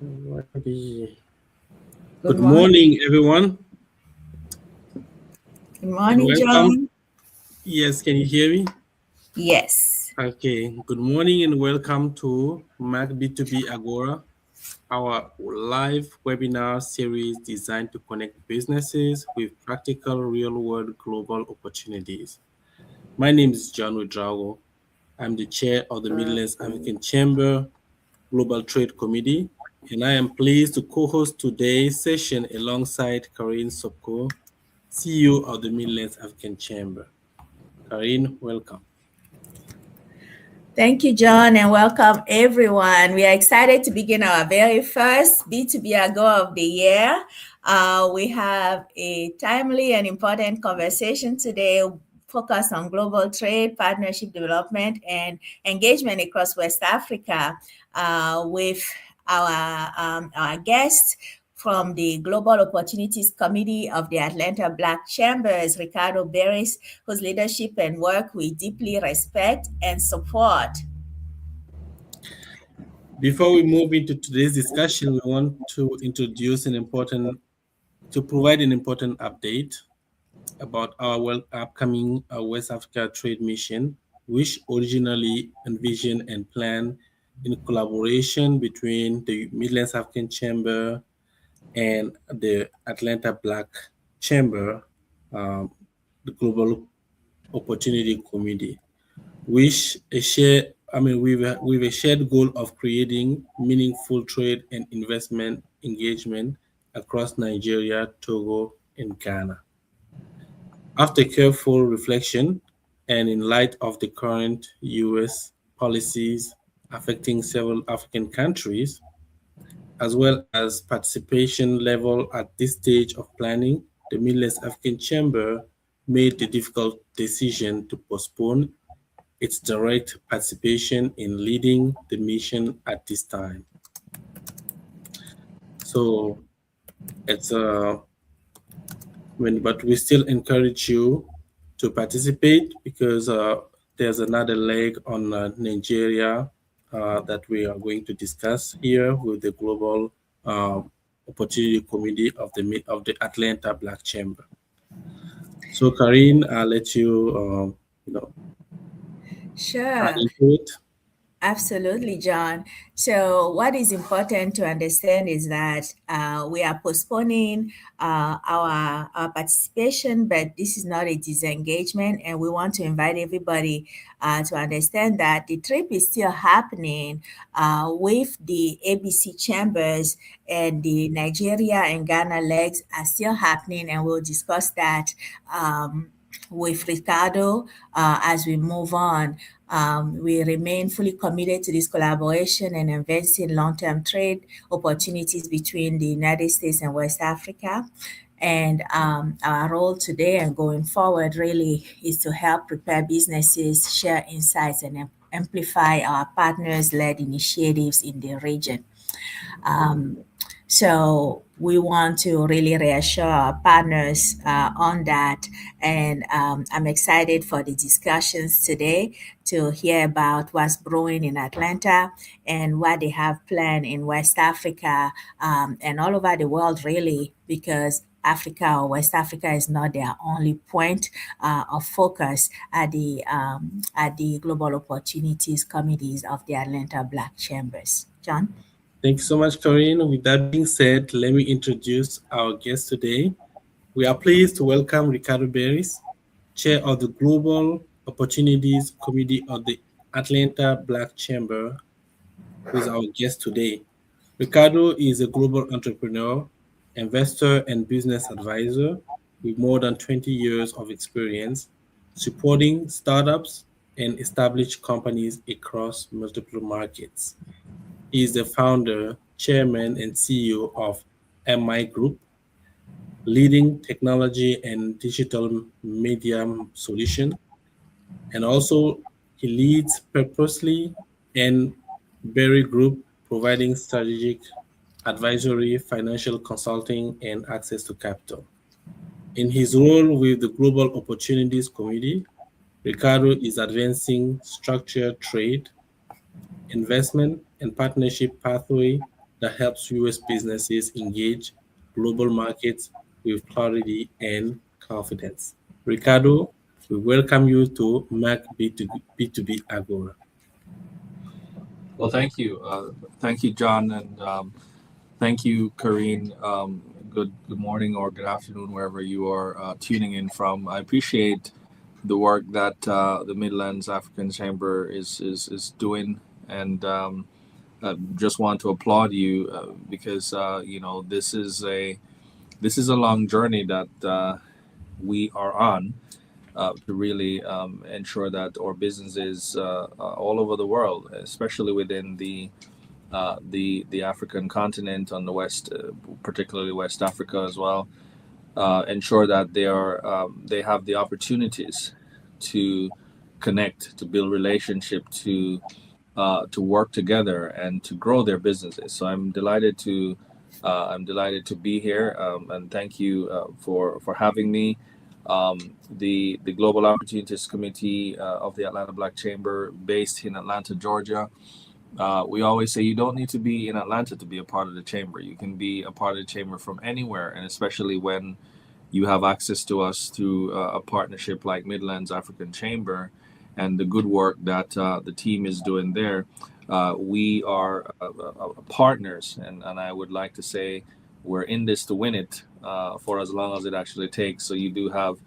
Alrighty. Good Good morning. morning, everyone, Good and morning, welcome. John. Yes, can you hear me? Yes. Okay. Good morning and welcome to Mac B2B Agora, our live webinar series designed to connect businesses with practical, real-world global opportunities. My name is John Widrago. I'm the chair of the Midlands African Chamber Global Trade Committee, and I am pleased to co-host today's session alongside Karine Sopko, CEO of the Midlands African Chamber. Karine, welcome. Thank you, John, and welcome everyone. We are excited to begin our very first B2B Agora of the year. We have a timely and important conversation today focused on global trade, partnership development, and engagement across West Africa with our guests from the Global Opportunities Committee of the Atlanta Black Chambers, Ricardo Beres, whose leadership and work we deeply respect and support. Before we move into today's discussion, we want to provide an important update about our upcoming West Africa trade mission, which originally envisioned and planned in collaboration between the Midlands African Chamber and the Atlanta Black Chamber, um, the Global Opportunity Committee, which a share I mean with a shared goal of creating meaningful trade and investment engagement across Nigeria, Togo, and Ghana. After careful reflection and in light of the current US policies affecting several African countries, as well as participation level at this stage of planning, the Midlands African Chamber made the difficult decision to postpone its direct participation in leading the mission at this time. So it's but we still encourage you to participate because there's another leg on Nigeria that we are going to discuss here with the Global uh, Opportunity Committee of the Atlanta Black Chamber. So, Karine, I'll let you add Sure. into it. Absolutely, John. So, what is important to understand is that we are postponing our participation, but this is not a disengagement, and we want to invite everybody to understand that the trip is still happening with the ABC chambers, and the Nigeria and Ghana legs are still happening, and we'll discuss that. With Ricardo as we move on. We remain fully committed to this collaboration and advancing long-term trade opportunities between the United States and West Africa. And our role today and going forward really is to help prepare businesses, share insights, and amplify our partners-led initiatives in the region. Um, so we want to really reassure our partners on that. And I'm excited for the discussions today to hear about what's brewing in Atlanta and what they have planned in West Africa and all over the world, really, because Africa or West Africa is not their only point of focus at the Global Opportunities Committees of the Atlanta Black Chambers. John? Thank you so much, Corinne. With that being said, let me introduce our guest today. We are pleased to welcome Ricardo Beres, Chair of the Global Opportunities Committee of the Atlanta Black Chamber, who is our guest today. Ricardo is a global entrepreneur, investor, and business advisor with more than 20 years of experience supporting startups and established companies across multiple markets. He is the founder, chairman, and CEO of MI Group, leading technology and digital media solution. And also, he leads Purposely and Berry Group, providing strategic advisory, financial consulting, and access to capital. In his role with the Global Opportunities Committee, Ricardo is advancing structured trade, investment, and partnership pathway that helps US businesses engage global markets with clarity and confidence. Ricardo, we welcome you to Mac B2B Agora. Well, thank you, John, and thank you, Karine. Good morning or good afternoon, wherever you are tuning in from. I appreciate the work that the Midlands African Chamber is doing, and just want to applaud you because this is a long journey that we are on to really ensure that our businesses all over the world, especially within the African continent on the west, particularly West Africa as well, ensure that they have the opportunities to connect, to build relationship, to work together and to grow their businesses. So I'm delighted to be here, and thank you for having me. The Global Opportunities Committee of the Atlanta Black Chamber, based in Atlanta, Georgia. We always say you don't need to be in Atlanta to be a part of the chamber. You can be a part of the chamber from anywhere, and especially when you have access to us through a partnership like Midlands African Chamber and the good work that the team is doing there. We are partners, and I would like to say we're in this to win it for as long as it actually takes. So you do have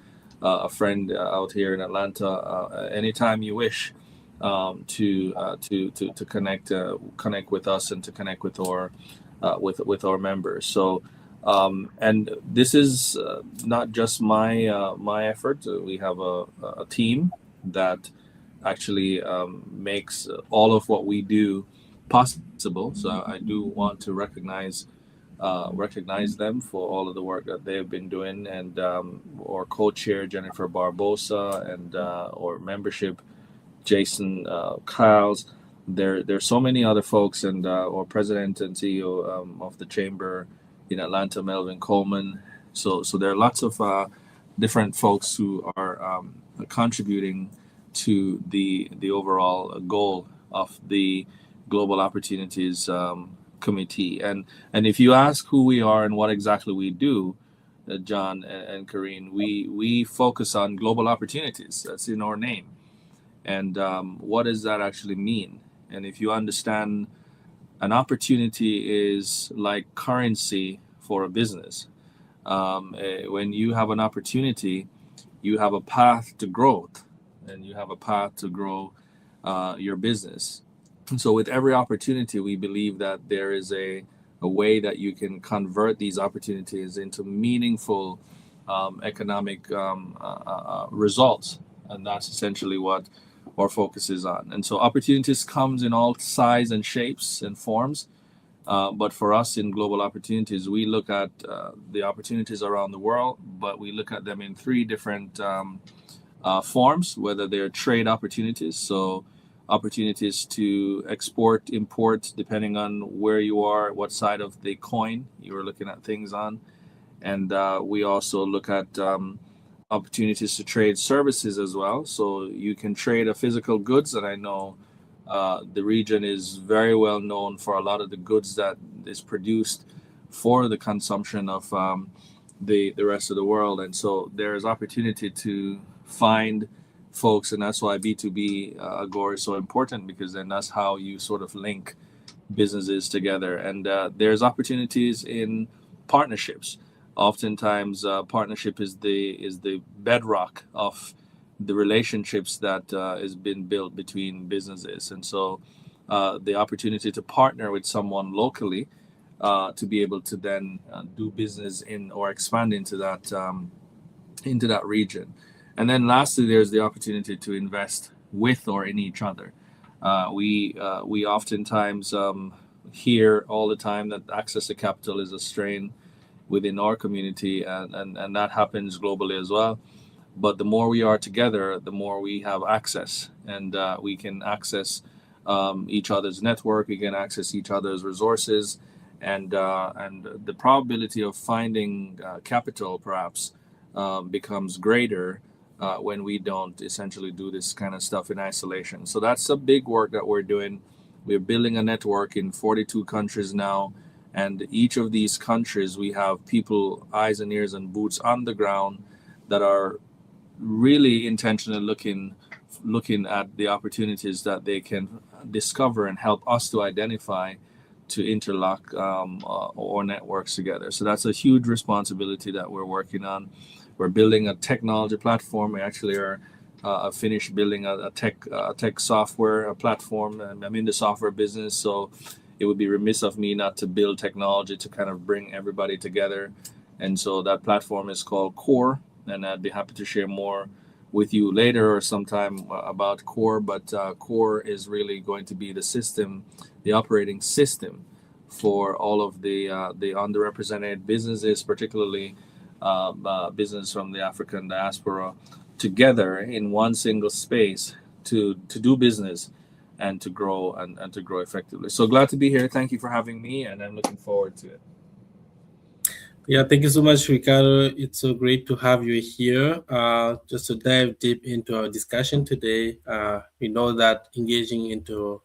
a friend out here in Atlanta anytime you wish to connect with us and to connect with our members. So and this is not just my effort. We have a team that actually makes all of what we do possible. So I do want to recognize them for all of the work that they've been doing, and our co-chair Jennifer Barbosa, and our membership Jason Kyles. There's so many other folks, and our president and CEO of the chamber in Atlanta, Melvin Coleman. So there are lots of different folks who are contributing to the overall goal of the Global Opportunities Committee. And if you ask who we are and what exactly we do, John and Karine, we focus on global opportunities. That's in our name. And what does that actually mean? And if you understand, an opportunity is like currency for a business. When you have an opportunity, you have a path to growth, and you have a path to grow your business. And so, with every opportunity, we believe that there is a way that you can convert these opportunities into meaningful economic results. And that's essentially what our focus is on. And so opportunities comes in all size and shapes and forms. But for us in Global Opportunities, we look at the opportunities around the world, but we look at them in three different forms, whether they're trade opportunities, so opportunities to export, import, depending on where you are, what side of the coin you're looking at things on. And we also look at opportunities to trade services as well. So you can trade a physical goods, and I know the region is very well known for a lot of the goods that is produced for the consumption of the rest of the world. And so there's opportunity to find folks, and that's why B2B Agora is so important, because then that's how you sort of link businesses together. And there's opportunities in partnerships. Oftentimes, partnership is the bedrock of the relationships that has been built between businesses. And so, the opportunity to partner with someone locally to be able to then do business in or expand into that region. And then lastly, there's the opportunity to invest with or in each other. We oftentimes hear all the time that access to capital is a strain within our community, and that happens globally as well. But the more we are together, the more we have access, and we can access each other's network, we can access each other's resources, and the probability of finding capital perhaps becomes greater when we don't essentially do this kind of stuff in isolation. So that's a big work that we're doing. We're building a network in 42 countries now. And each of these countries, we have people, eyes and ears and boots on the ground that are really intentionally looking at the opportunities that they can discover and help us to identify to interlock or networks together. So that's a huge responsibility that we're working on. We're building a technology platform. We actually are finished building a tech software a platform, and I'm in the software business, so it would be remiss of me not to build technology to kind of bring everybody together. And so that platform is called Core, and I'd be happy to share more with you later or sometime about Core. But Core is really going to be the system, the operating system for all of the underrepresented businesses, particularly business from the African diaspora, together in one single space to do business and to grow and to grow effectively. So glad to be here. Thank you for having me, and I'm looking forward to it. Yeah, thank you so much, Ricardo. It's so great to have you here. Just to dive deep into our discussion today, we know that engaging into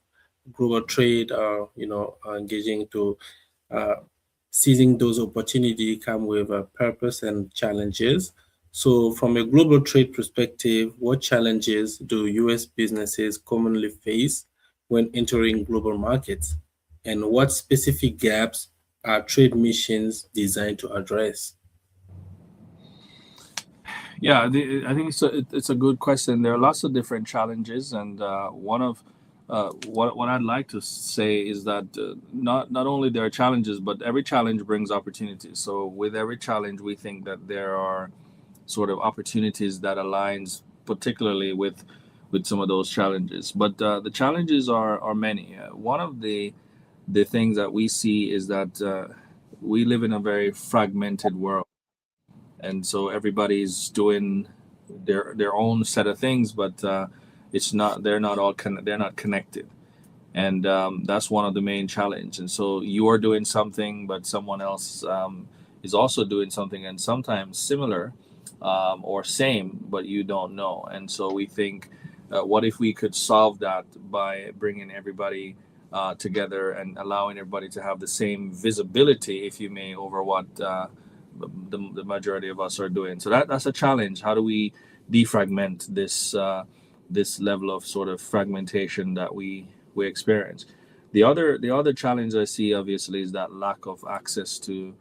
global trade, engaging to seizing those opportunities come with a purpose and challenges. So, from a global trade perspective, what challenges do U.S. businesses commonly face when entering global markets, and what specific gaps are trade missions designed to address? Yeah, I think it's a good question. There are lots of different challenges, and one of what I'd like to say is that not only there are challenges, but every challenge brings opportunities. So with every challenge, we think that there are sort of opportunities that aligns particularly with some of those challenges. But the challenges are many. One of the things that we see is that we live in a very fragmented world, and so everybody's doing their own set of things, but it's not they're not connected, and that's one of the main challenge. And so you are doing something, but someone else is also doing something, and sometimes similar or same, but you don't know. And so we think, what if we could solve that by bringing everybody together and allowing everybody to have the same visibility, if you may, over what the majority of us are doing. So that's a challenge. How do we defragment this level of sort of fragmentation that we experience? The other challenge I see obviously is that lack of access to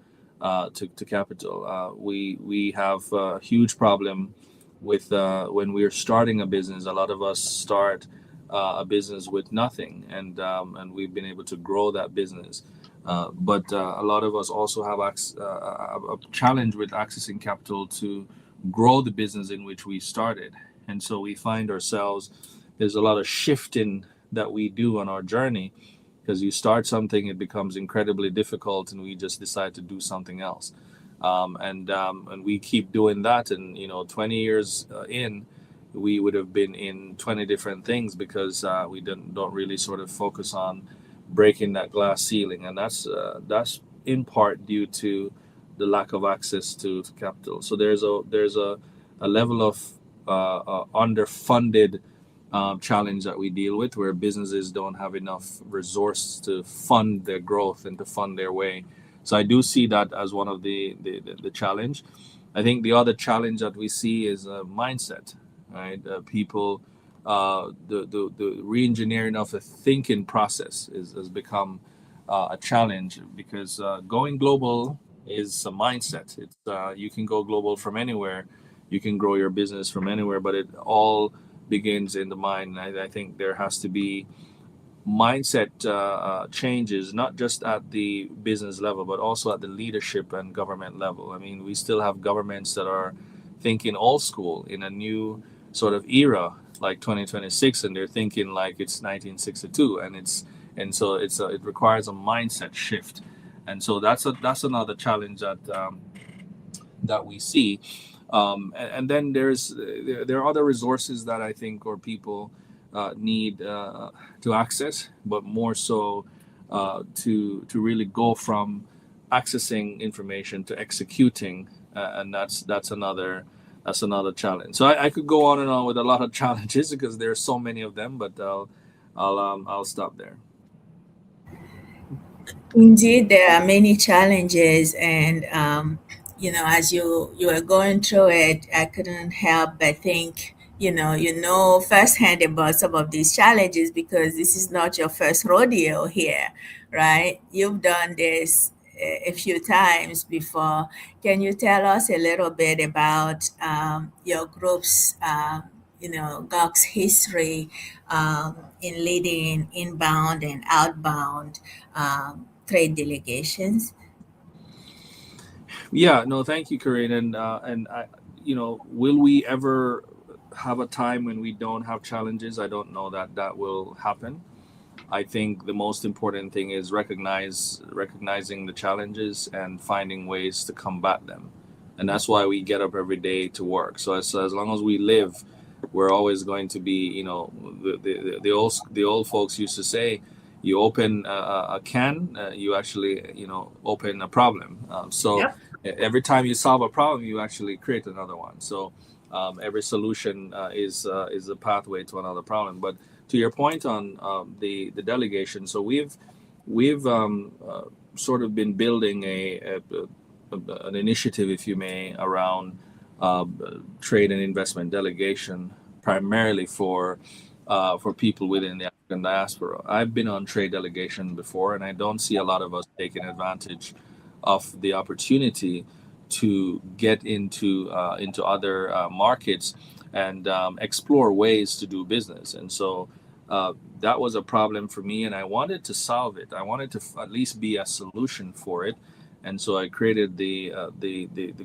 capital. We have a huge problem with when we're starting a business. A lot of us start a business with nothing, and we've been able to grow that business. But a lot of us also have a challenge with accessing capital to grow the business in which we started. And so we find ourselves, there's a lot of shifting that we do on our journey, because you start something, it becomes incredibly difficult, and we just decide to do something else. And we keep doing that. And, 20 years in, we would have been in 20 different things because we don't really sort of focus on breaking that glass ceiling, and that's in part due to the lack of access to capital. So there's a level of underfunded challenge that we deal with, where businesses don't have enough resource to fund their growth and to fund their way. So I do see that as one of the challenge. I think the other challenge that we see is mindset, right? People. The re-engineering of the thinking process has become a challenge, because going global is a mindset. It's you can go global from anywhere, you can grow your business from anywhere, but it all begins in the mind. And I think there has to be mindset changes, not just at the business level, but also at the leadership and government level. I mean, we still have governments that are thinking old school in a new sort of era, like 2026, and they're thinking like it's 1962, and so it requires a mindset shift. And so that's another challenge that we see. And then there are other resources that I think or people need to access, but more so to really go from accessing information to executing, and that's another challenge. So I could go on and on with a lot of challenges because there are so many of them, but I'll stop there. Indeed, there are many challenges, and as you were going through it, I couldn't help but think, you know firsthand about some of these challenges because this is not your first rodeo here, right? You've done this a few times before. Can you tell us a little bit about your group's, GOG's history in leading inbound and outbound trade delegations? Yeah, no, thank you, Corinne. And I, will we ever have a time when we don't have challenges? I don't know that that will happen. I think the most important thing is recognizing the challenges and finding ways to combat them, and that's why we get up every day to work. So as long as we live, we're always going to be, the old folks used to say, you open a can, you actually open a problem. So Yep. every time you solve a problem, you actually create another one. So every solution is a pathway to another problem. But to your point on the delegation, so we've sort of been building an initiative, if you may, around uh, trade and investment delegation, primarily for people within the African diaspora. I've been on trade delegation before, and I don't see a lot of us taking advantage of the opportunity to get into other markets and explore ways to do business. And so that was a problem for me, and I wanted to solve it. I wanted to at least be a solution for it. And so I created the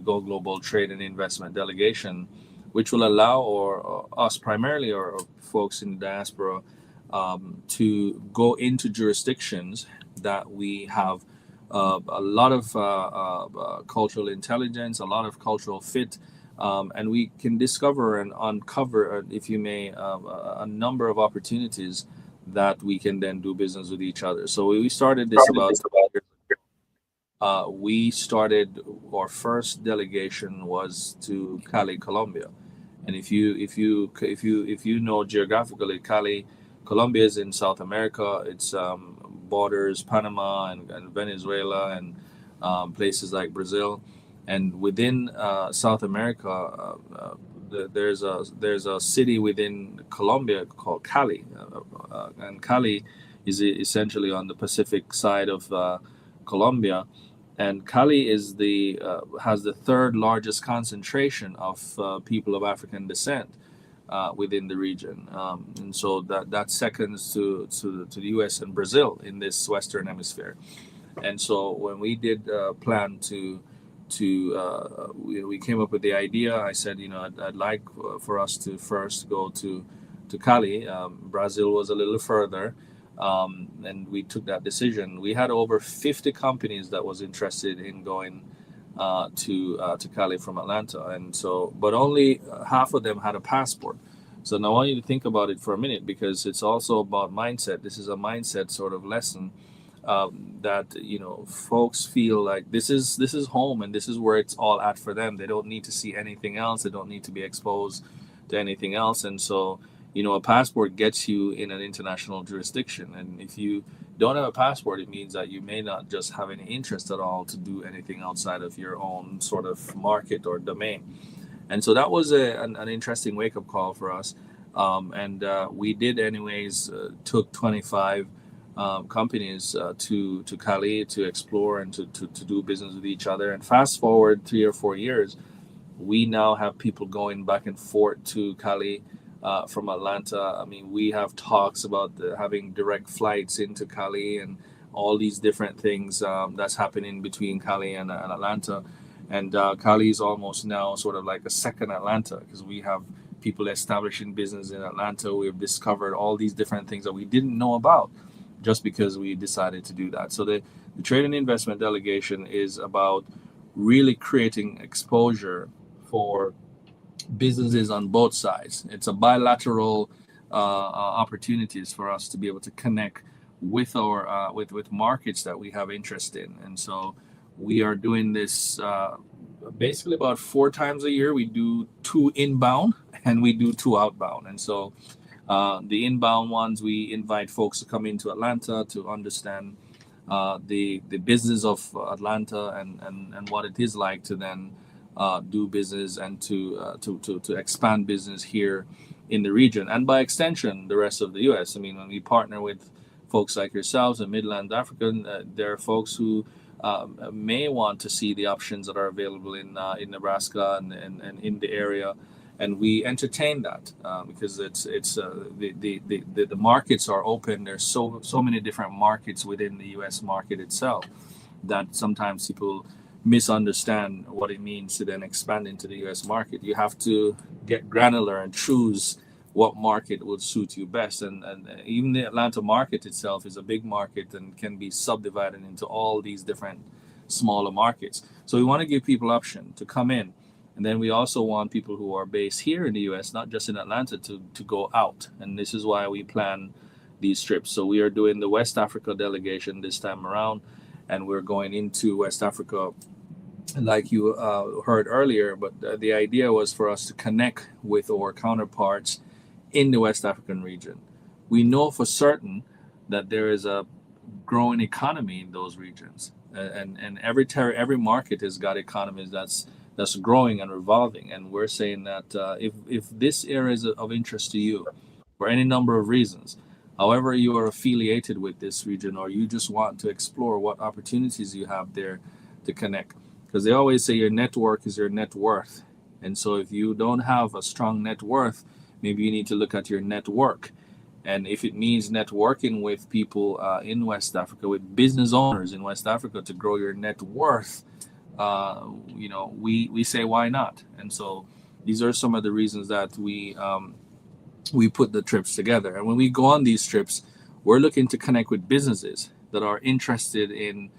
Go Global Trade and Investment Delegation, which will allow or us primarily or folks in the diaspora to go into jurisdictions that we have a lot of cultural intelligence, a lot of cultural fit, and we can discover and uncover, if you may, a number of opportunities that we can then do business with each other. So we started this about we started our first delegation was to Cali, Colombia, and if you know geographically, Cali, Colombia is in South America. It's borders Panama and Venezuela and places like Brazil, and within South America, there's a city within Colombia called Cali, and Cali is essentially on the Pacific side of Colombia, and Cali is the has the third largest concentration of people of African descent within the region, and so that seconds to the U.S. and Brazil in this Western Hemisphere. And so when we did plan we came up with the idea. I said, I'd like for us to first go to Cali. Brazil was a little further, and we took that decision. We had over 50 companies that was interested in going to Cali from Atlanta, and so but only half of them had a passport. So now I want you to think about it for a minute, because it's also about mindset. This is a mindset sort of lesson, that folks feel like this is home and this is where it's all at for them. They don't need to see anything else. They don't need to be exposed to anything else. And so a passport gets you in an international jurisdiction, and if you don't have a passport, it means that you may not just have any interest at all to do anything outside of your own sort of market or domain. And so that was an interesting wake-up call for us, and we did anyways. Took 25 companies to Cali to explore and to do business with each other. And fast forward 3 or 4 years, we now have people going back and forth to Cali from Atlanta. I mean, we have talks about having direct flights into Cali and all these different things that's happening between Cali and Atlanta. And Cali is almost now sort of like a second Atlanta, because we have people establishing business in Atlanta. We've discovered all these different things that we didn't know about just because we decided to do that. So the trade and investment delegation is about really creating exposure for businesses on both sides. It's a bilateral opportunities for us to be able to connect with our with markets that we have interest in. And so we are doing this basically about 4 times a year. We do 2 inbound and we do 2 outbound. And so the inbound ones, we invite folks to come into Atlanta to understand the business of Atlanta and what it is like to then do business and to expand business here in the region, and by extension the rest of the U.S. I mean, when we partner with folks like yourselves in Midland Africa, there are folks who may want to see the options that are available in Nebraska and in the area, and we entertain that because it's the markets are open. There's so many different markets within the U.S. market itself that sometimes people misunderstand what it means to then expand into the U.S. market. You have to get granular and choose what market would suit you best. And even the Atlanta market itself is a big market and can be subdivided into all these different smaller markets. So we want to give people option to come in. And then we also want people who are based here in the U.S., not just in Atlanta, to go out. And this is why we plan these trips. So we are doing the West Africa delegation this time around, and we're going into West Africa like you heard earlier. But the idea was for us to connect with our counterparts in the West African region. We know for certain that there is a growing economy in those regions, and every market has got economies that's growing and revolving. And we're saying that if this area is of interest to you for any number of reasons, however you are affiliated with this region, or you just want to explore what opportunities you have there to connect, because they always say your network is your net worth. And so if you don't have a strong net worth, maybe you need to look at your network. And if it means networking with people in West Africa, with business owners in West Africa to grow your net worth, we say why not? And so these are some of the reasons that we put the trips together. And when we go on these trips, we're looking to connect with businesses that are interested in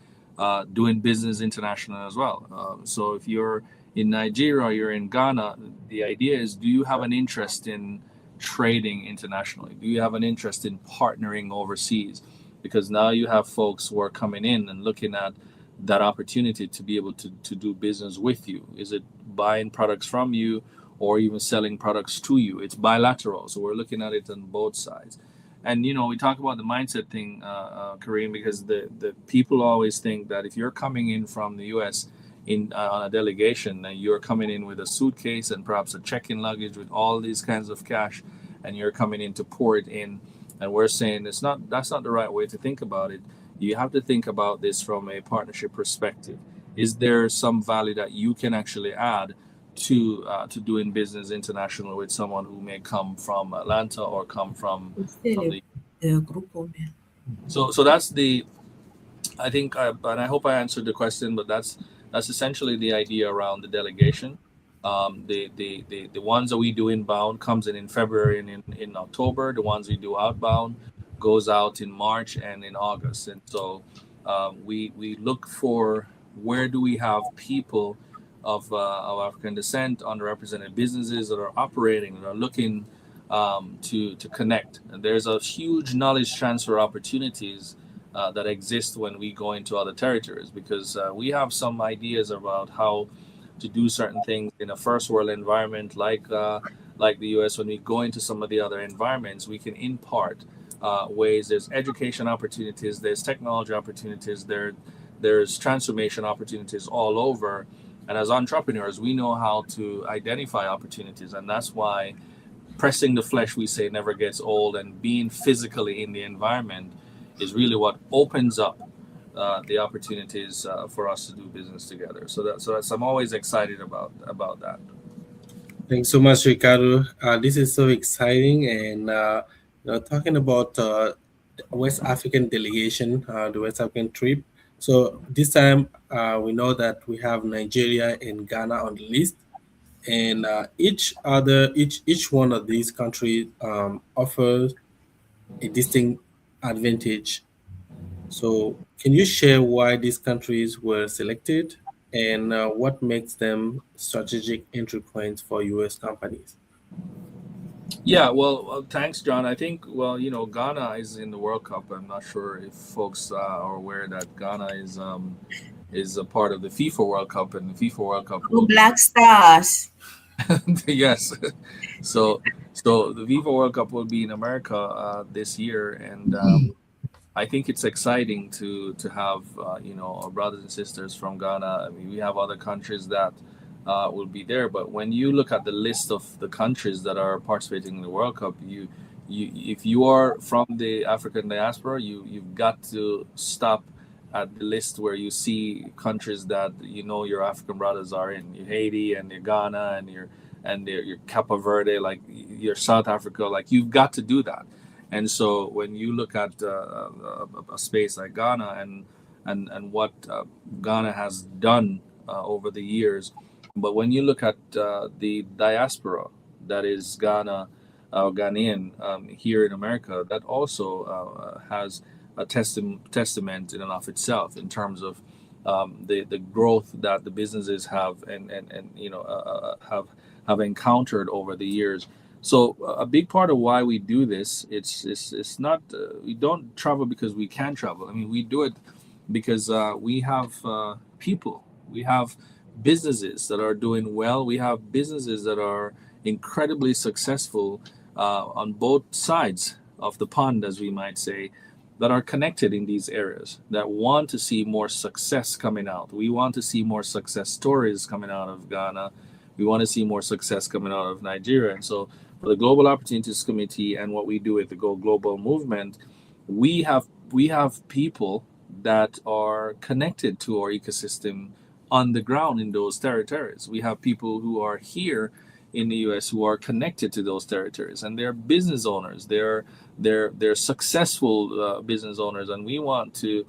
doing business international as well. So if you're in Nigeria or you're in Ghana, the idea is, do you have an interest in trading internationally? Do you have an interest in partnering overseas? Because now you have folks who are coming in and looking at that opportunity to be able to do business with you. Is it buying products from you or even selling products to you? It's bilateral. So we're looking at it on both sides. And, we talk about the mindset thing, Kareem, because the people always think that if you're coming in from the U.S. On a delegation, and you're coming in with a suitcase and perhaps a check-in luggage with all these kinds of cash, and you're coming in to pour it in. And we're saying that's not the right way to think about it. You have to think about this from a partnership perspective. Is there some value that you can actually add to doing business international with someone who may come from Atlanta or come from the so that's the I think and I hope I answered the question, but that's essentially the idea around the delegation. The ones that we do inbound comes in February and in October. The ones we do outbound goes out in March and in August. And so we look for where do we have people of African descent, underrepresented businesses that are operating, that are looking to connect. And there's a huge knowledge transfer opportunities that exist when we go into other territories, because we have some ideas about how to do certain things in a first world environment like the US. When we go into some of the other environments, we can impart ways. There's education opportunities, there's technology opportunities, there's transformation opportunities all over. And as entrepreneurs, we know how to identify opportunities, and that's why pressing the flesh, we say, never gets old, and being physically in the environment is really what opens up the opportunities for us to do business together. So that's I'm always excited about that. Thanks so much, Ricardo. This is so exciting, and talking about West African delegation, the West African trip. So this time we know that we have Nigeria and Ghana on the list, and each one of these countries offers a distinct advantage. So can you share why these countries were selected and what makes them strategic entry points for U.S. companies? Yeah, well, thanks, John. I think, Ghana is in the World Cup. I'm not sure if folks are aware that Ghana is a part of the FIFA World Cup, and the FIFA World Cup will Black Stars. yes. So the FIFA World Cup will be in America this year, and I think it's exciting to have our brothers and sisters from Ghana. I mean, we have other countries that will be there, but when you look at the list of the countries that are participating in the World Cup, you if you are from the African diaspora, you've got to stop at the list where you see countries that your African brothers are in. Your Haiti and your Ghana and your Cape Verde, like your South Africa, like you've got to do that. And so when you look at a space like Ghana and what Ghana has done over the years, but when you look at the diaspora that is Ghana, Ghanaian here in America, that also has a testament in and of itself in terms of the growth that the businesses have and have encountered over the years. So a big part of why we do this, it's not we don't travel because we can travel. I mean, we do it because we have people, we have businesses that are doing well, we have businesses that are incredibly successful on both sides of the pond, as we might say, that are connected in these areas, that want to see more success coming out. We want to see more success stories coming out of Ghana. We want to see more success coming out of Nigeria. And so for the Global Opportunities Committee and what we do with the Go Global movement, we have people that are connected to our ecosystem on the ground in those territories. We have people who are here in the US who are connected to those territories, and they're business owners. They're successful business owners, and we want to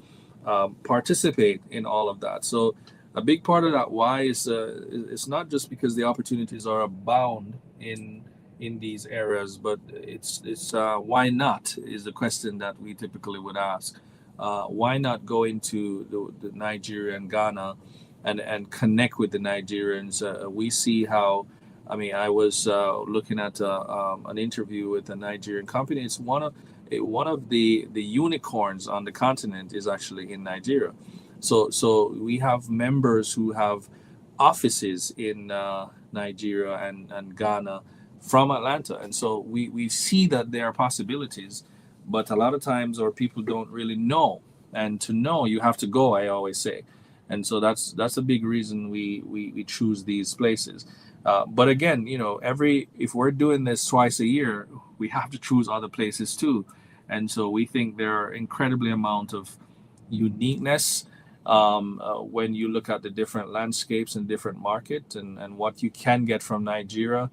participate in all of that. So a big part of that why is it's not just because the opportunities are abound in these areas, but it's why not is the question that we typically would ask. Why not go into the Nigeria and Ghana and connect with the Nigerians? We see how. I mean, I was looking at an interview with a Nigerian company. It's one of the unicorns on the continent is actually in Nigeria. So we have members who have offices in Nigeria and Ghana from Atlanta, and so we see that there are possibilities, but a lot of times our people don't really know, and to know you have to go, I always say. And so that's a big reason we choose these places. But again, if we're doing this twice a year, we have to choose other places too. And so we think there are incredibly amount of uniqueness when you look at the different landscapes and different markets and what you can get from Nigeria.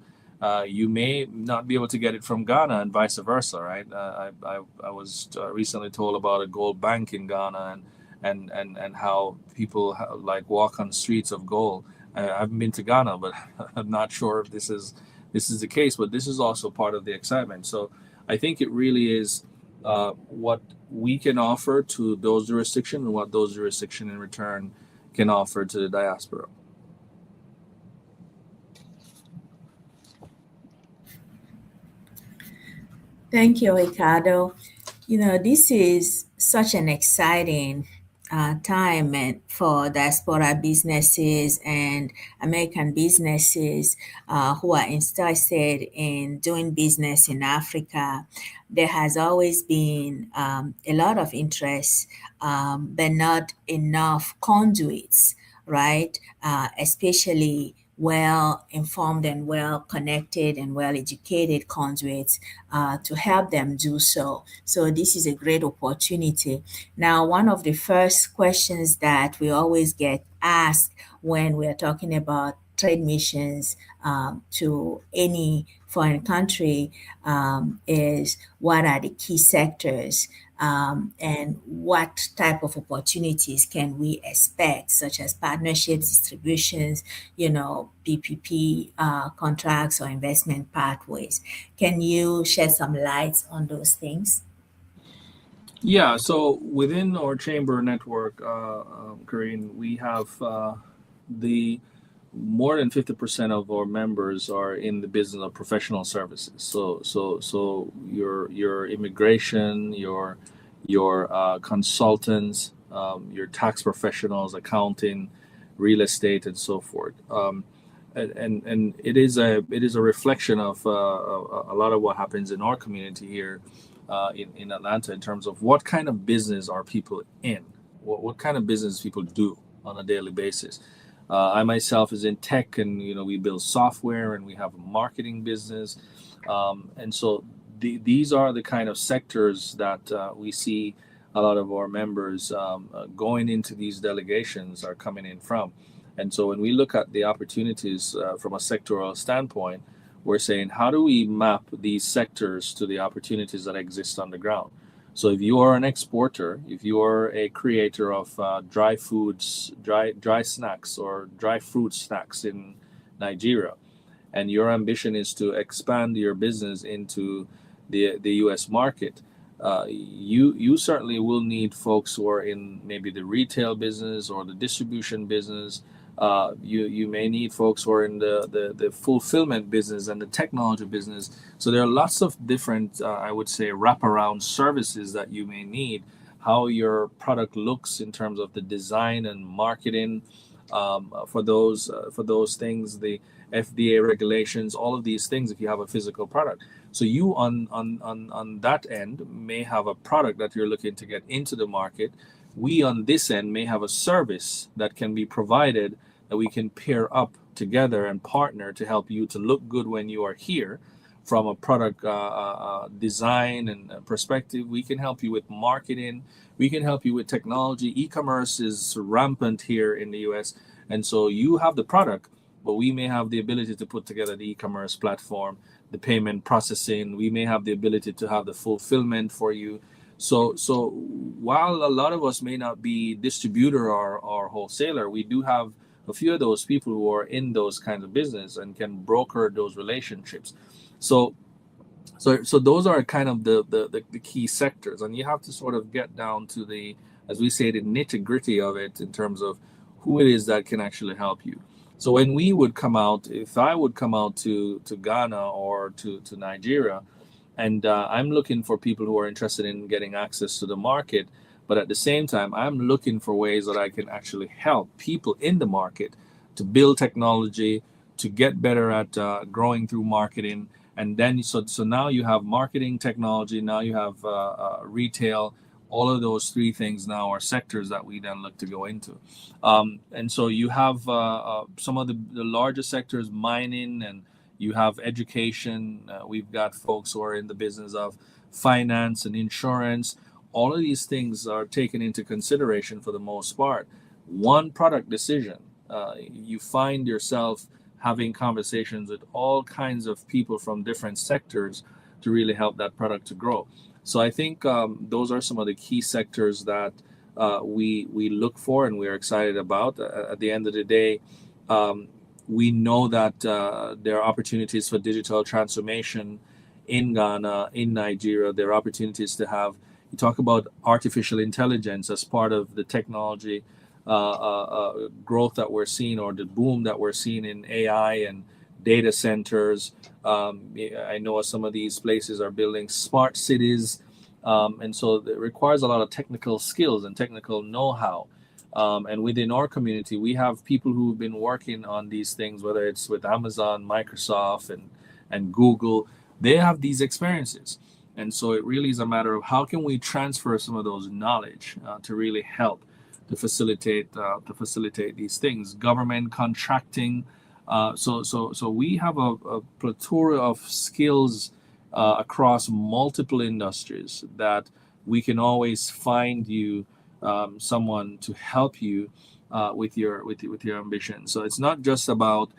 You may not be able to get it from Ghana and vice versa, right? I was recently told about a gold bank in Ghana and how people like walk on streets of gold. I haven't been to Ghana, but I'm not sure if this is the case. But this is also part of the excitement. So I think it really is what we can offer to those jurisdictions and what those jurisdictions in return can offer to the diaspora. Thank you, Ricardo. This is such an exciting time for diaspora businesses and American businesses who are interested in doing business in Africa. There has always been a lot of interest, but not enough conduits, right? Especially well informed and well connected and well educated conduits to help them do so. So this is a great opportunity. Now, one of the first questions that we always get asked when we're talking about trade missions to any foreign country is what are the key sectors and what type of opportunities can we expect, such as partnerships, distributions, PPP contracts or investment pathways. Can you shed some light on those things? Yeah, so within our chamber network, Corinne, we have the more than 50% of our members are in the business of professional services. So your immigration, your consultants, your tax professionals, accounting, real estate, and so forth. And it is a reflection of a lot of what happens in our community here. in Atlanta in terms of what kind of business are people in, what kind of business people do on a daily basis. I myself is in tech, and we build software, and we have a marketing business, and so these are the kind of sectors that we see a lot of our members going into these delegations are coming in from. And so when we look at the opportunities from a sectoral standpoint, we're saying, how do we map these sectors to the opportunities that exist on the ground? So if you are an exporter, if you are a creator of dry foods, dry snacks or dry fruit snacks in Nigeria, and your ambition is to expand your business into the U.S. market, you certainly will need folks who are in maybe the retail business or the distribution business. You may need folks who are in the fulfillment business and the technology business. So there are lots of different, I would say, wraparound services that you may need. How your product looks in terms of the design and marketing for those things, the FDA regulations, all of these things. If you have a physical product, so you on that end may have a product that you're looking to get into the market. We on this end may have a service that can be provided that we can pair up together and partner to help you to look good when you are here. From a product design and perspective, we can help you with marketing. We can help you with technology. E-commerce is rampant here in the US. And so you have the product, but we may have the ability to put together the e-commerce platform, the payment processing. We may have the ability to have the fulfillment for you. So while a lot of us may not be distributor or wholesaler, we do have a few of those people who are in those kinds of business and can broker those relationships. So those are kind of the key sectors, and you have to sort of get down to the, as we say, the nitty gritty of it in terms of who it is that can actually help you. So when we would come out, if I would come out to Ghana or to Nigeria, and I'm looking for people who are interested in getting access to the market, but at the same time, I'm looking for ways that I can actually help people in the market to build technology, to get better at growing through marketing. And then, so now you have marketing, technology, now you have retail. All of those three things now are sectors that we then look to go into. And so you have some of the larger sectors, mining, and you have education. We've got folks who are in the business of finance and insurance. All of these things are taken into consideration for the most part. One product decision, you find yourself having conversations with all kinds of people from different sectors to really help that product to grow. So I think those are some of the key sectors that we look for and we're excited about. At the end of the day, we know that there are opportunities for digital transformation in Ghana, in Nigeria. There are opportunities to have, you talk about artificial intelligence as part of the technology growth that we're seeing, or the boom that we're seeing in AI and data centers. I know some of these places are building smart cities, and so it requires a lot of technical skills and technical know-how. And within our community, we have people who've been working on these things, whether it's with Amazon, Microsoft, and Google. They have these experiences. And so it really is a matter of how can we transfer some of those knowledge to really help to facilitate these things. Government contracting. So we have a plethora of skills across multiple industries that we can always find you someone to help you with your ambition. So it's not just about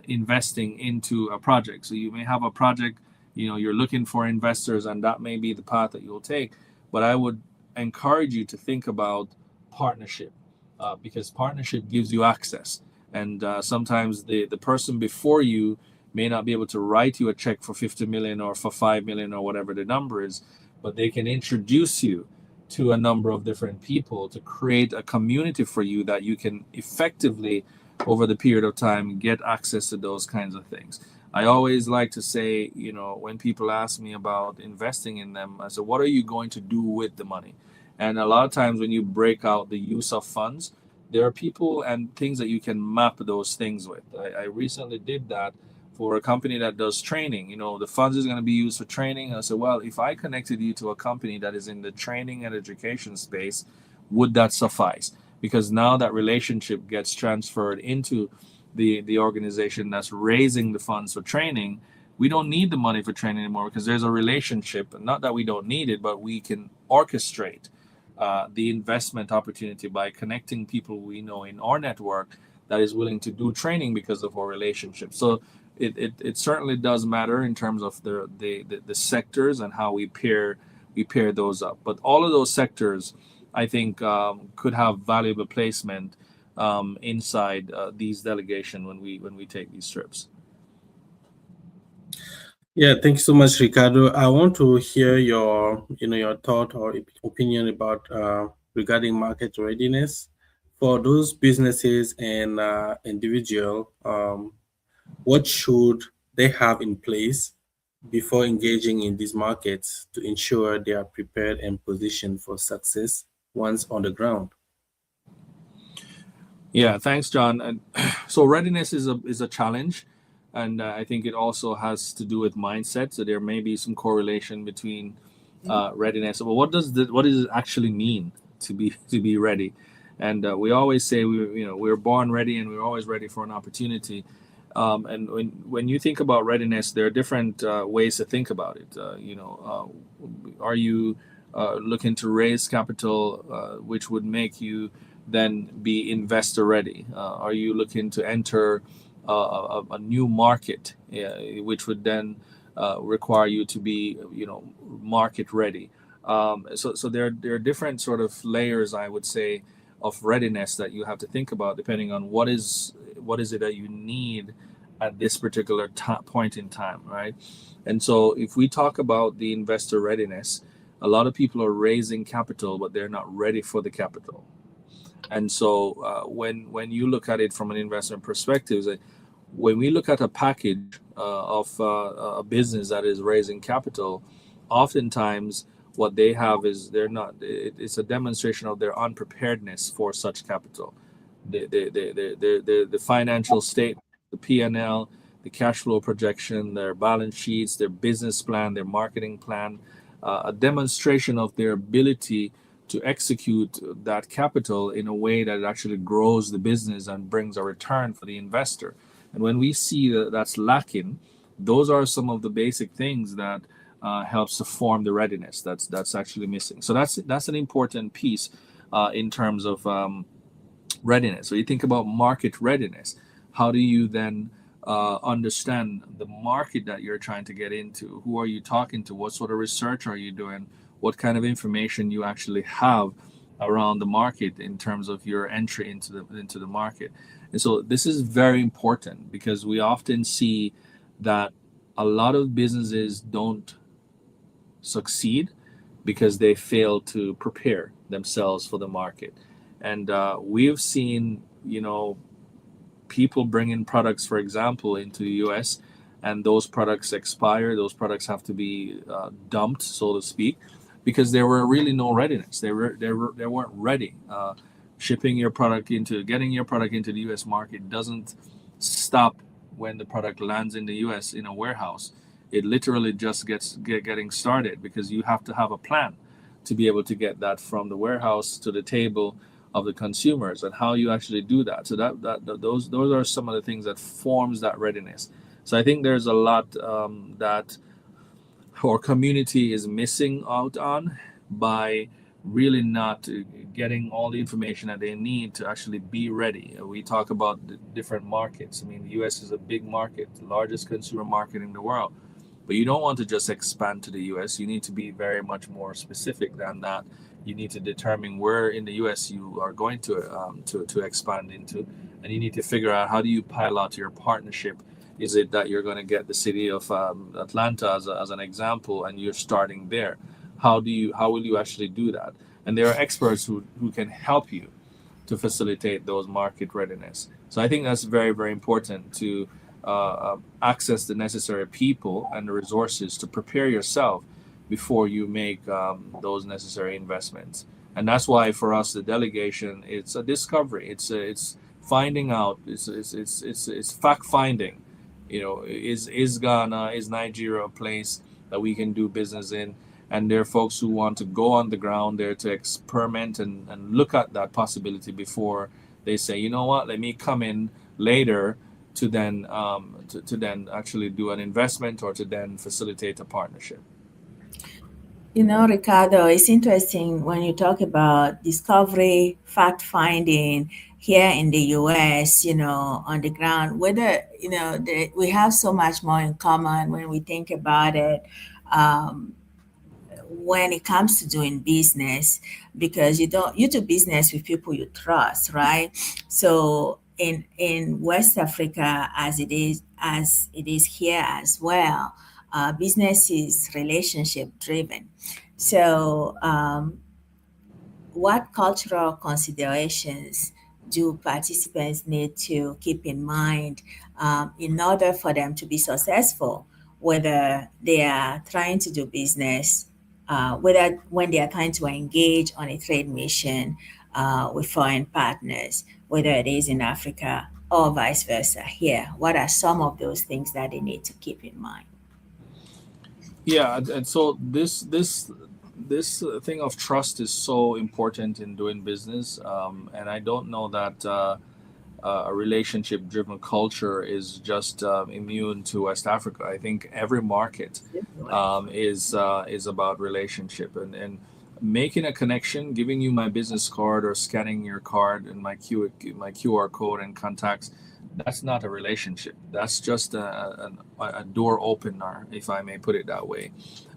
investing into a project. So you may have a project, you're looking for investors, and that may be the path that you'll take. But I would encourage you to think about partnership, because partnership gives you access. And sometimes the person before you may not be able to write you a check for 50 million or for 5 million or whatever the number is, but they can introduce you to a number of different people to create a community for you that you can effectively, over the period of time, get access to those kinds of things. I always like to say, when people ask me about investing in them, I say, what are you going to do with the money? And a lot of times when you break out the use of funds, there are people and things that you can map those things with. I recently did that for a company that does training, the funds is going to be used for training. I said, well, if I connected you to a company that is in the training and education space, would that suffice? Because now that relationship gets transferred into the organization that's raising the funds for training. We don't need the money for training anymore because there's a relationship. Not that we don't need it, but we can orchestrate the investment opportunity by connecting people we know in our network that is willing to do training because of our relationship. So it certainly does matter in terms of the sectors and how we pair those up. But all of those sectors, I think, could have valuable placement inside these delegation when we take these trips. Yeah, thank you so much, Ricardo. I want to hear your thought or opinion about regarding market readiness for those businesses and individual. What should they have in place before engaging in these markets to ensure they are prepared and positioned for success once on the ground? Yeah, thanks, John. And so readiness is a challenge, and I think it also has to do with mindset. So there may be some correlation between readiness. But what does it actually mean to be ready? And we always say we're born ready, and we're always ready for an opportunity. And when you think about readiness, there are different ways to think about it. Are you looking to raise capital, which would make you then be investor ready? Are you looking to enter a new market, which would then require you to be, market ready? So there are different sort of layers, I would say, of readiness that you have to think about depending on what is it that you need at this particular point in time, right? And so if we talk about the investor readiness, a lot of people are raising capital, but they're not ready for the capital. And so when you look at it from an investment perspective, when we look at a package of a business that is raising capital, oftentimes what they have is it's a demonstration of their unpreparedness for such capital. The financial state, the P&L, the cash flow projection, their balance sheets, their business plan, their marketing plan, a demonstration of their ability to execute that capital in a way that actually grows the business and brings a return for the investor. And when we see that that's lacking, those are some of the basic things that helps to form the readiness that's actually missing. So that's an important piece in terms of readiness. So you think about market readiness. How do you then understand the market that you're trying to get into? Who are you talking to? What sort of research are you doing? What kind of information you actually have around the market in terms of your entry into the market? And so this is very important because we often see that a lot of businesses don't succeed because they fail to prepare themselves for the market. And we've seen, people bring in products, for example, into the US, and those products expire. Those products have to be dumped, so to speak, because there were really no readiness. They weren't ready. Getting your product into the US market doesn't stop when the product lands in the US in a warehouse. It literally just getting started because you have to have a plan to be able to get that from the warehouse to the table of the consumers, and how you actually do that. So those are some of the things that forms that readiness. So I think there's a lot that our community is missing out on by really not getting all the information that they need to actually be ready. We talk about the different markets. I mean, the US is a big market, the largest consumer market in the world. But you don't want to just expand to the US. You need to be very much more specific than that. You need to determine where in the US you are going to expand into. And you need to figure out, how do you pilot your partnership? Is it that you're going to get the city of Atlanta as an example, and you're starting there? How will you actually do that? And there are experts who can help you to facilitate those market readiness. So I think that's very, very important to access the necessary people and the resources to prepare yourself before you make those necessary investments. And that's why for us, the delegation, it's a discovery. It's finding out. It's fact finding Is Ghana, is Nigeria a place that we can do business in? And there are folks who want to go on the ground there to experiment and look at that possibility before they say, you know what, let me come in later to then to then actually do an investment or to then facilitate a partnership. Ricardo, it's interesting when you talk about discovery, fact finding here in the US, on the ground, whether, we have so much more in common when we think about it. Um, when it comes to doing business, because you do business with people you trust, right? So in West Africa, as it is here as well, business is relationship driven. So what cultural considerations do participants need to keep in mind in order for them to be successful, whether they are trying to do business, whether when they are trying to engage on a trade mission with foreign partners, whether it is in Africa or vice versa here? What are some of those things that they need to keep in mind? Yeah, and so this thing of trust is so important in doing business, and I don't know that a relationship driven culture is just immune to West Africa. I think every market is about relationship and making a connection, giving you my business card or scanning your card and my QR code and contacts. That's not a relationship. That's just a door opener, if I may put it that way.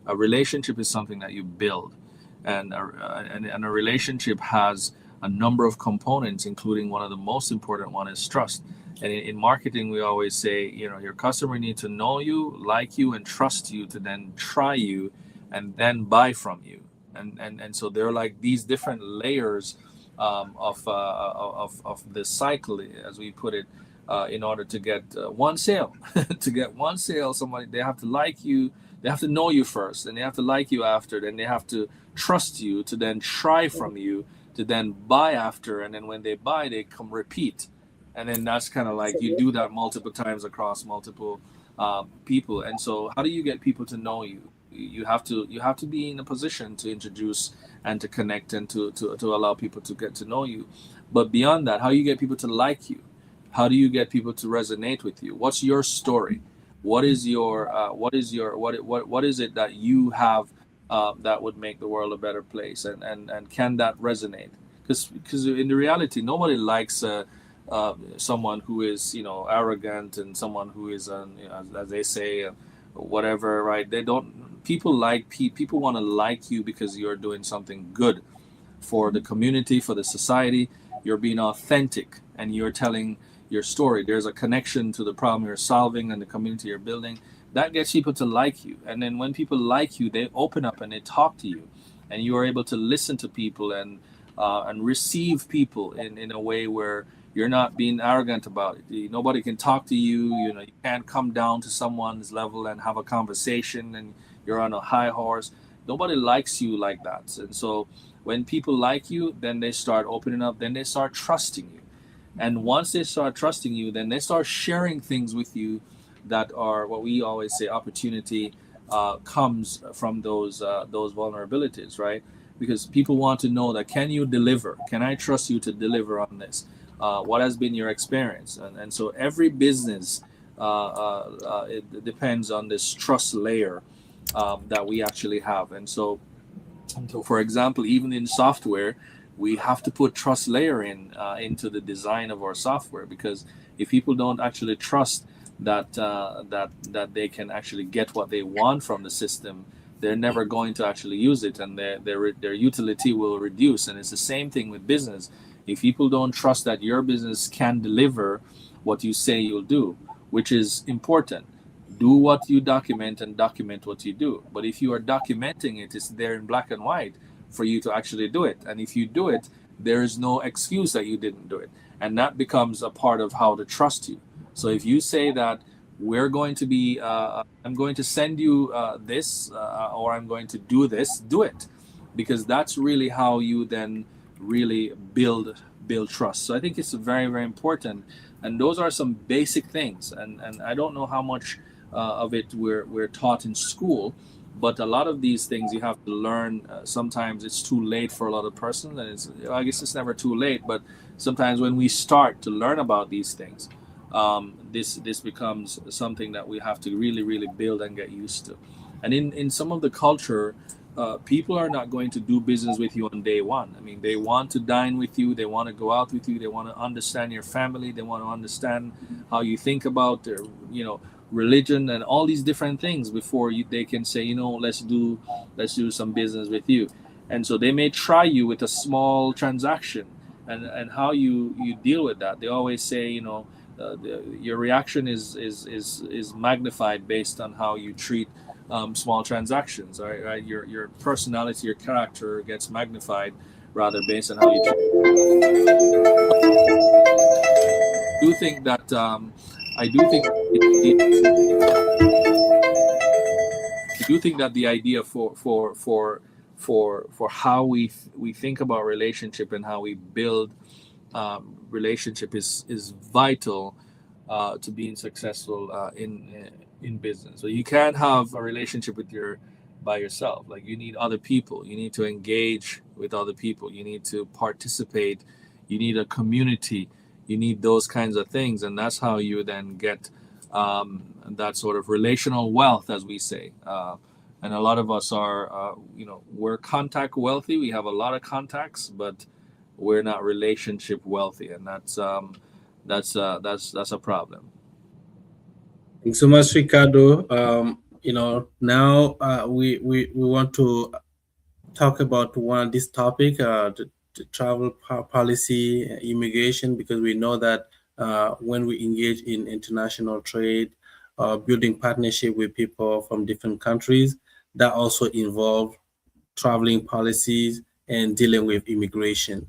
A relationship is something that you build, and a relationship has a number of components, including one of the most important one is trust. And in marketing, we always say, your customer needs to know you, like you, and trust you to then try you and then buy from you. And so there are like these different layers of the cycle, as we put it, in order to get one sale. To get one sale, somebody, they have to like you, they have to know you first, and they have to like you after, then they have to trust you to then try from you to then buy after, and then when they buy, they come repeat. And then that's kind of like you do that multiple times across multiple people. And so how do you get people to know you? You have to be in a position to introduce and to connect and to allow people to get to know you. But beyond that, how do you get people to like you? How do you get people to resonate with you? What's your story? What is it that you have that would make the world a better place, and can that resonate? Because in the reality, nobody likes someone who is arrogant, and someone who is as they say whatever, right? They don't people like people want to like you because you're doing something good for the community, for the society. You're being authentic and you're telling your story. There's a connection to the problem you're solving and the community you're building. That gets people to like you. And then when people like you, they open up and they talk to you. And you are able to listen to people and receive people in a way where you're not being arrogant about it. Nobody can talk to you. You can't come down to someone's level and have a conversation and you're on a high horse. Nobody likes you like that. And so when people like you, then they start opening up, then they start trusting you. And once they start trusting you, then they start sharing things with you that are what we always say opportunity comes from those vulnerabilities, right? Because people want to know that, can you deliver? Can I trust you to deliver on this? What has been your experience? And so every business, it depends on this trust layer that we actually have. And so for example, even in software, we have to put trust layer into the design of our software, because if people don't actually trust that they can actually get what they want from the system, they're never going to actually use it, and their utility will reduce. And it's the same thing with business. If people don't trust that your business can deliver what you say you'll do, which is important, do what you document and document what you do. But if you are documenting it, it's there in black and white for you to actually do it. And if you do it, there is no excuse that you didn't do it. And that becomes a part of how to trust you. So if you say that we're going to be, I'm going to send you this, or I'm going to do this, do it. Because that's really how you then really build build trust. So I think it's very, very important. And those are some basic things. And I don't know how much of it we're taught in school, but a lot of these things you have to learn. Sometimes it's too late for a lot of persons, and I guess it's never too late. But sometimes when we start to learn about these things, this becomes something that we have to really, really build and get used to. And in some of the culture, people are not going to do business with you on day one. I mean, they want to dine with you, they want to go out with you, they want to understand your family, they want to understand how you think about their, religion and all these different things before they can say, let's do some business with you. And so they may try you with a small transaction, and how you deal with that. They always say, your reaction is magnified based on how you treat small transactions. Right, right? Your personality, your character gets magnified rather based on how you treat. I do think that I do think that the idea for how we think about relationship and how we build relationship is vital to being successful in business. So you can't have a relationship by yourself. Like, you need other people. You need to engage with other people. You need to participate. You need a community. You need those kinds of things, and that's how you then get that sort of relational wealth, as we say. And a lot of us are, we're contact wealthy. We have a lot of contacts, but we're not relationship wealthy, and that's a problem. Thanks so much, Ricardo. Now we want to talk about this topic, the travel policy, immigration, because we know that when we engage in international trade, building partnership with people from different countries, that also involve traveling policies and dealing with immigration.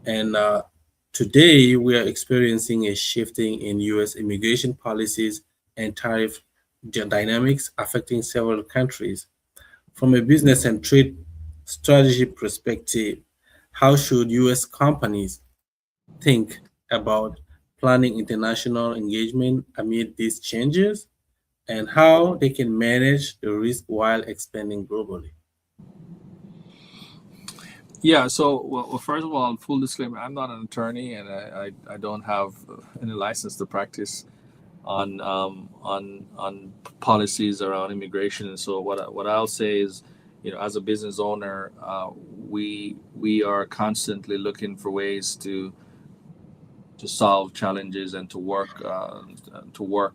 And today we are experiencing a shifting in U.S. immigration policies and tariff dynamics affecting several countries. From a business and trade strategy perspective, how should U.S. companies think about planning international engagement amid these changes, and how they can manage the risk while expanding globally? Yeah. So, well, first of all, full disclaimer: I'm not an attorney, and I don't have any license to practice on policies around immigration. And so what I'll say is, as a business owner, we are constantly looking for ways to solve challenges and to work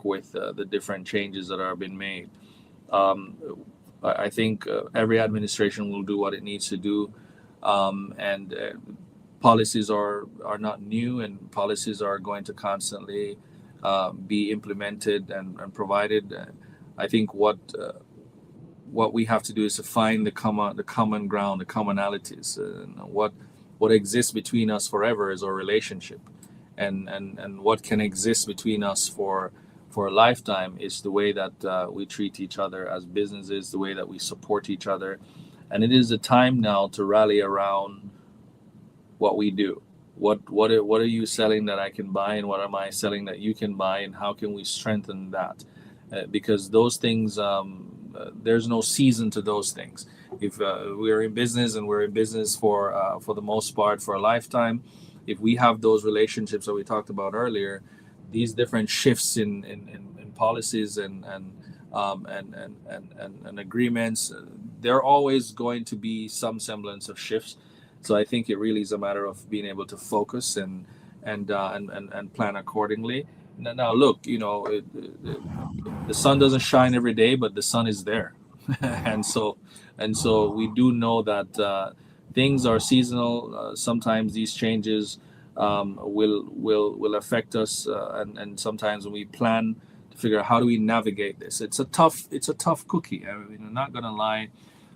with the different changes that are being made. Um, I think every administration will do what it needs to do, and policies are not new, and policies are going to constantly be implemented and provided. I think what we have to do is to find the common ground, the commonalities, and what exists between us forever is our relationship, and what can exist between us for a lifetime is the way that we treat each other as businesses, the way that we support each other. And it is a time now to rally around what we do. What are you selling that I can buy, and what am I selling that you can buy, and how can we strengthen that? Because those things, there's no season to those things. If we're in business, and we're in business for the most part for a lifetime, if we have those relationships that we talked about earlier, these different shifts in policies and agreements, there are always going to be some semblance of shifts. So I think it really is a matter of being able to focus and plan accordingly. Now, look, the sun doesn't shine every day, but the sun is there, and so we do know that things are seasonal. Sometimes these changes will affect us, and sometimes when we plan to figure out how do we navigate this, it's a tough cookie. I mean, I'm not gonna lie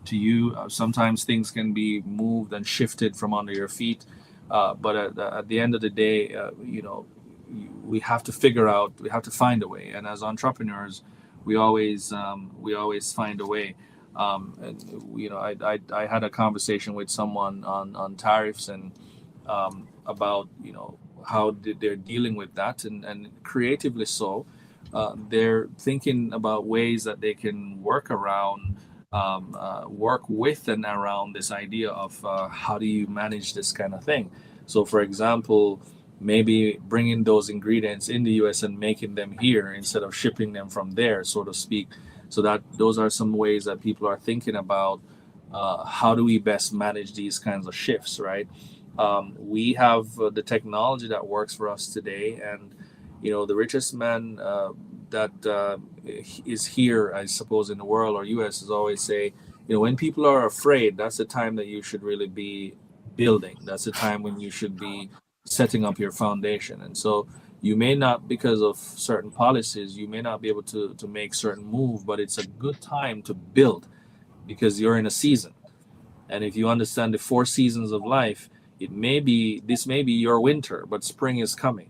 to you. Sometimes things can be moved and shifted from under your feet, but at the end of the day, we have to we have to find a way. And as entrepreneurs, we always find a way. And I had a conversation with someone on tariffs, and about how they're dealing with that, and creatively so. They're thinking about ways that they can work around, work with and around this idea of how do you manage this kind of thing. So, for example, maybe bringing those ingredients in the US and making them here instead of shipping them from there, so to speak. So that those are some ways that people are thinking about how do we best manage these kinds of shifts, right? We have the technology that works for us today, and the richest man that is here, I suppose, in the world or US, is always say, when people are afraid, that's the time that you should really be building. That's the time when you should be setting up your foundation. And so you may not, because of certain policies, you may not be able to make certain move, but it's a good time to build because you're in a season. And if you understand the four seasons of life, this may be your winter, but spring is coming.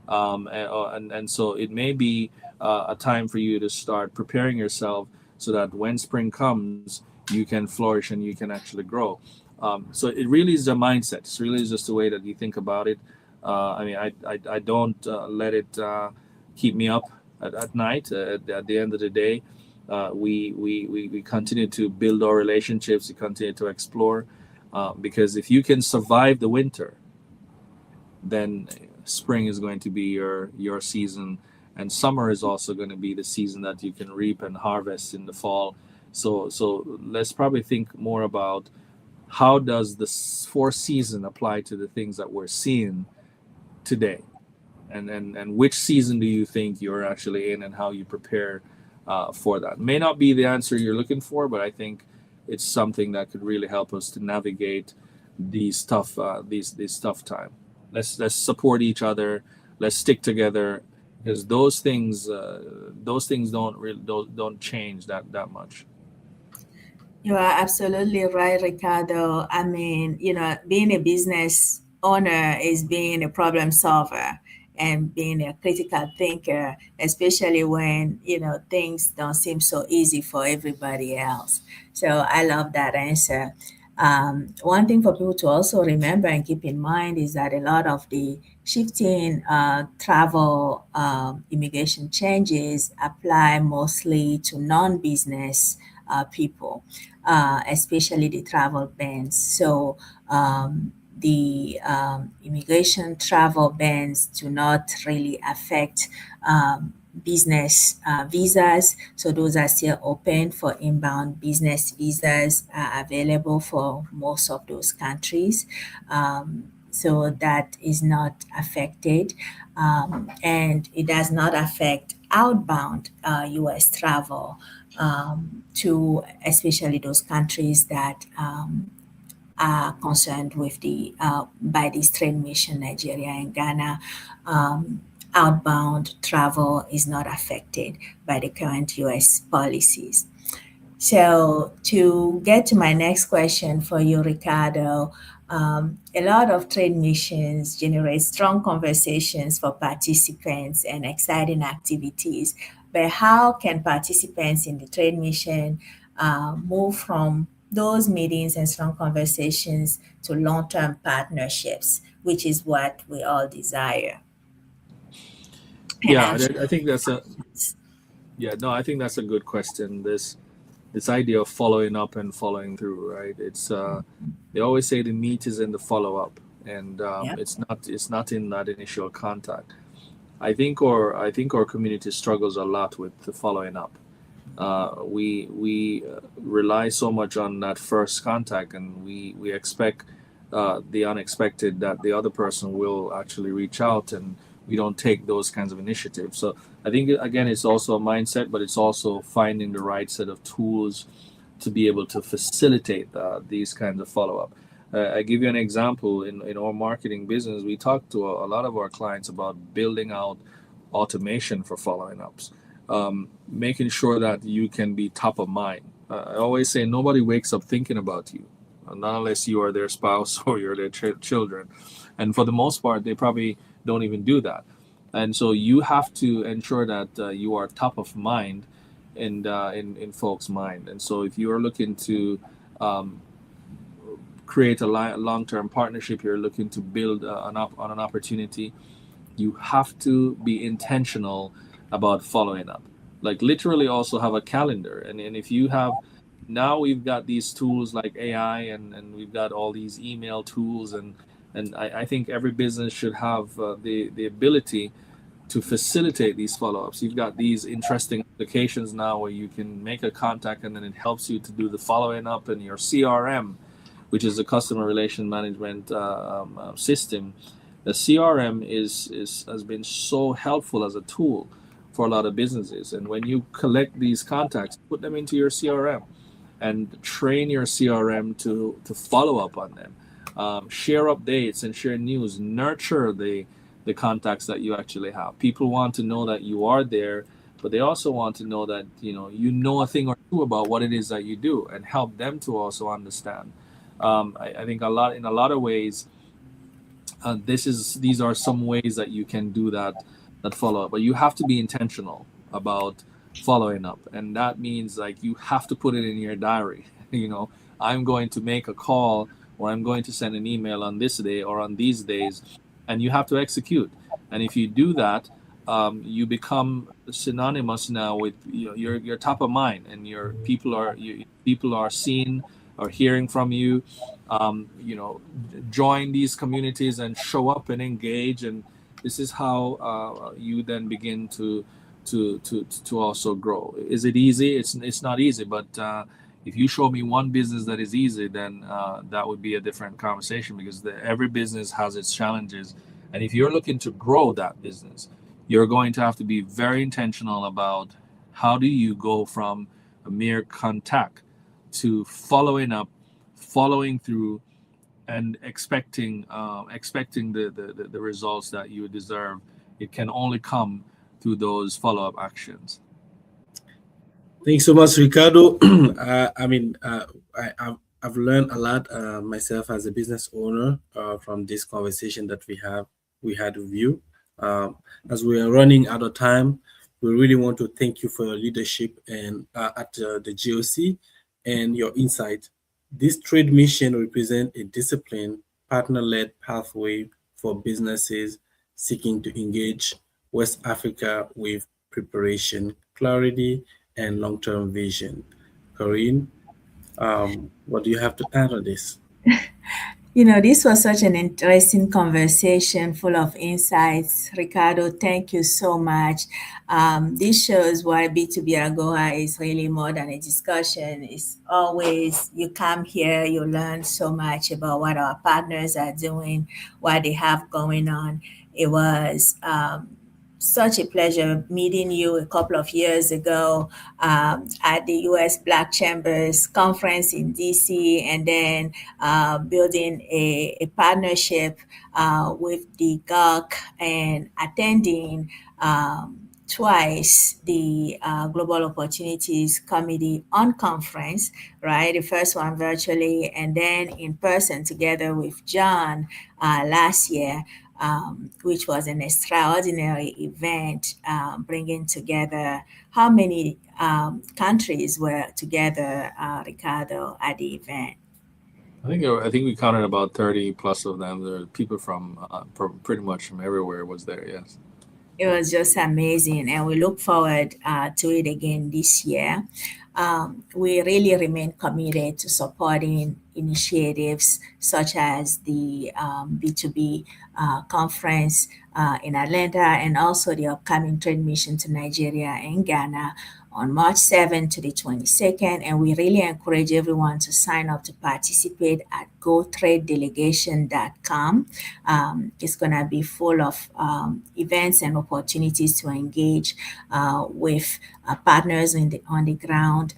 And so it may be a time for you to start preparing yourself so that when spring comes, you can flourish and you can actually grow. So it really is a mindset. It's really just the way that you think about it. I don't let it keep me up at night. At the end of the day, we continue to build our relationships. We continue to explore, because if you can survive the winter, then spring is going to be your season, and summer is also going to be the season that you can reap and harvest in the fall. So let's probably think more about how does the fourth season apply to the things that we're seeing today, and which season do you think you're actually in, and how you prepare for that. May not be the answer you're looking for, but I think it's something that could really help us to navigate these tough time. Let's support each other. Let's stick together, because those things don't change that much. You are absolutely right, Ricardo. I mean, being a business owner is being a problem solver and being a critical thinker, especially when, things don't seem so easy for everybody else. So I love that answer. One thing for people to also remember and keep in mind is that a lot of the shifting travel immigration changes apply mostly to non-business people, especially the travel bans. So the immigration travel bans do not really affect business visas. So those are still open for inbound business visas available for most of those countries. So that is not affected. And it does not affect outbound US travel to especially those countries that are concerned with the by this trade mission, Nigeria and Ghana. Outbound travel is not affected by the current US policies. So, to get to my next question for you, Ricardo, a lot of trade missions generate strong conversations for participants and exciting activities. But how can participants in the trade mission move from those meetings and strong conversations to long term partnerships, which is what we all desire? And Yeah, I'm sure. I think that's a yeah no, I think that's a good question. This idea of following up and following through, right? It's they always say the meat is in the follow up, and Yep. it's not in that initial contact. I think our community struggles a lot with the following up. We rely so much on that first contact, and we expect the unexpected, that the other person will actually reach out, and we don't take those kinds of initiatives. So I think again, it's also a mindset, but it's also finding the right set of tools to be able to facilitate these kinds of follow up. I give you an example. In our marketing business, we talk to a lot of our clients about building out automation for following ups, making sure that you can be top of mind. I always say nobody wakes up thinking about you, not unless you are their spouse or you're their children. And for the most part, they probably don't even do that. And so you have to ensure that you are top of mind in folks' mind. And so if you are looking to um, create a long-term partnership, you're looking to build on an opportunity, you have to be intentional about following up. Like literally also have a calendar. And if you have, now we've got these tools like AI, and we've got all these email tools, and I think every business should have the ability to facilitate these follow-ups. You've got these interesting applications now where you can make a contact and then it helps you to do the following up in your CRM, which is the customer relation management system. The CRM is has been so helpful as a tool for a lot of businesses. And when you collect these contacts, put them into your CRM and train your CRM to follow up on them. Share updates and share news. Nurture the contacts that you actually have. People want to know that you are there, but they also want to know that you know a thing or two about what it is that you do, and help them to also understand. I think in a lot of ways, these are some ways that you can do that follow up, but you have to be intentional about following up, and that means like you have to put it in your diary. I'm going to make a call, or I'm going to send an email on this day or on these days, and you have to execute. And if you do that, you become synonymous now with your top of mind, and people are seeing or hearing from you. Join these communities and show up and engage, and this is how you then begin to also grow. Is it easy? It's not easy, but if you show me one business that is easy, then that would be a different conversation, because every business has its challenges. And if you're looking to grow that business, you're going to have to be very intentional about how do you go from a mere contact to following up, following through, and expecting the results that you deserve. It can only come through those follow-up actions. Thanks so much, Ricardo. I've learned a lot myself as a business owner from this conversation that we had with you. As we are running out of time, we really want to thank you for your leadership and at the GOC and your insight. This trade mission represents a disciplined, partner-led pathway for businesses seeking to engage West Africa with preparation, clarity, and long-term vision. Corinne, what do you have to add on this? This was such an interesting conversation full of insights. Ricardo, thank you so much. This shows why B2B AGORA is really more than a discussion. It's always, you come here, you learn so much about what our partners are doing, what they have going on. It was such a pleasure meeting you a couple of years ago at the U.S. Black Chambers Conference in D.C., and then building a partnership with the GOC and attending twice the Global Opportunities Committee on Conference, right? The first one virtually, and then in person together with John last year. Which was an extraordinary event, bringing together how many countries were together, Ricardo, at the event? I think we counted about 30 plus of them. There are people from pretty much from everywhere was there. Yes. It was just amazing, and we look forward to it again this year. We really remain committed to supporting initiatives such as the B2B conference in Atlanta, and also the upcoming trade mission to Nigeria and Ghana on March 7th to the 22nd. And we really encourage everyone to sign up to participate at gotradedelegation.com. It's going to be full of events and opportunities to engage with partners on the ground,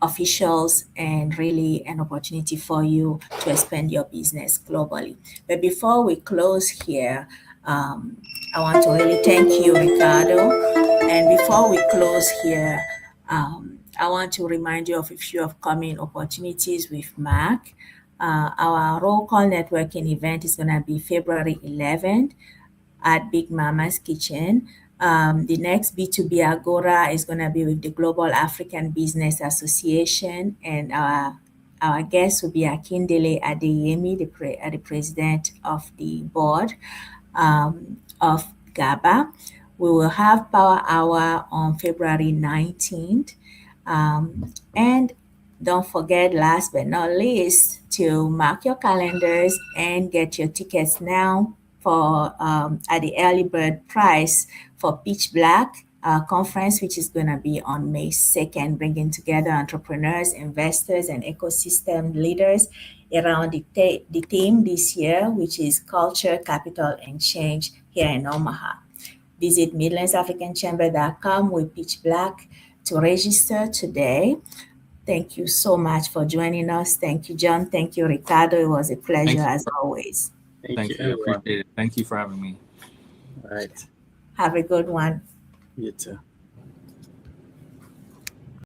officials, and really an opportunity for you to expand your business globally. But before we close here, I want to really thank you, Ricardo. And before we close here, I want to remind you of a few upcoming opportunities with Mark. Our roll call networking event is going to be February 11th at Big Mama's Kitchen. The next B2B Agora is going to be with the Global African Business Association and our Our guest will be Akindele Adeyemi, the president of the board of GABA. We will have Power Hour on February 19th. And don't forget, last but not least, to mark your calendars and get your tickets now for at the early bird price for Pitch Black conference, which is going to be on May 2nd, bringing together entrepreneurs, investors, and ecosystem leaders around the theme this year, which is Culture, Capital, and Change here in Omaha. Visit MidlandsAfricanChamber.com with Pitch Black to register today. Thank you so much for joining us. Thank you, John. Thank you, Ricardo. It was a pleasure Thank you. as always. Thank you, Thank you. everyone. Appreciate it. Thank you for having me. All right. Have a good one. You too.